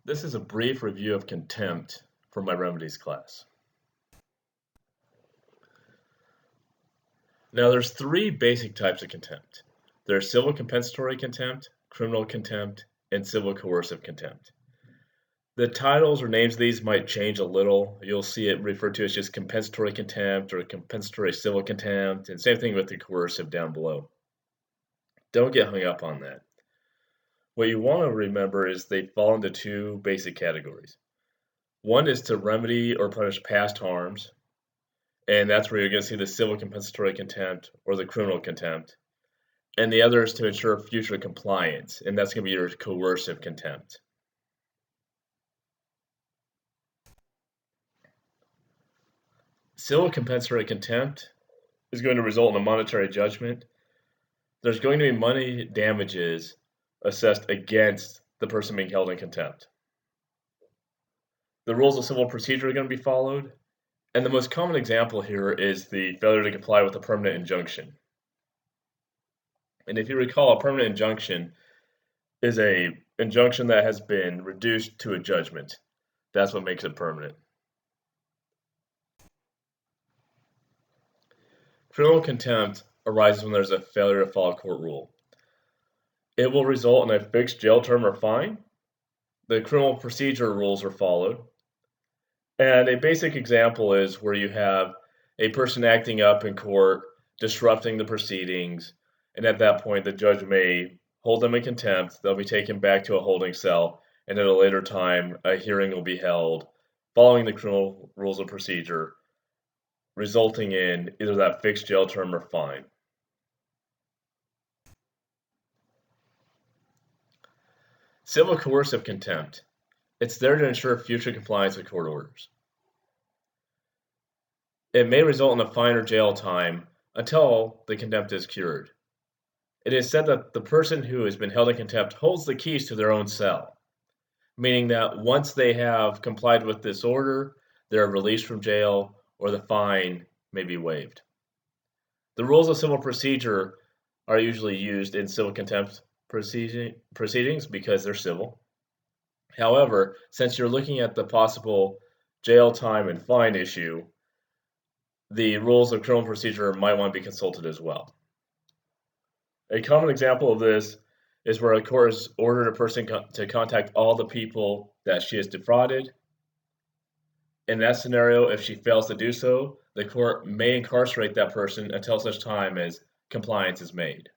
This is a brief review of contempt for my remedies class. Now there's three basic types of contempt. There's civil compensatory contempt, criminal contempt, and civil coercive contempt. The titles or names of these might change a little. You'll see it referred to as just compensatory contempt or compensatory civil contempt, and same thing with the coercive down below. Don't get hung up on that. What you want to remember is they fall into two basic categories. One is to remedy or punish past harms, and that's where you're going to see the civil compensatory contempt or the criminal contempt. And the other is to ensure future compliance, and that's going to be your coercive contempt. Civil compensatory contempt is going to result in a monetary judgment. There's going to be money damages assessed against the person being held in contempt. The rules of civil procedure are going to be followed, and the most common example here is the failure to comply with a permanent injunction. And if you recall, a permanent injunction is an injunction that has been reduced to a judgment. That's what makes it permanent. Criminal contempt arises when there's a failure to follow a court rule. It will result in a fixed jail term or fine. The criminal procedure rules are followed. And a basic example is where you have a person acting up in court, disrupting the proceedings, and at that point the judge may hold them in contempt. They'll be taken back to a holding cell, and at a later time a hearing will be held following the criminal rules of procedure, resulting in either that fixed jail term or fine. Civil coercive contempt. It's there to ensure future compliance with court orders. It may result in a fine or jail time until the contempt is cured. It is said that the person who has been held in contempt holds the keys to their own cell, meaning that once they have complied with this order, they're released from jail or the fine may be waived. The rules of civil procedure are usually used in civil contempt proceedings because they're civil. However, since you're looking at the possible jail time and fine issue, the rules of criminal procedure might want to be consulted as well. A common example of this is where a court has ordered a person to contact all the people that she has defrauded. In that scenario, if she fails to do so, the court may incarcerate that person until such time as compliance is made.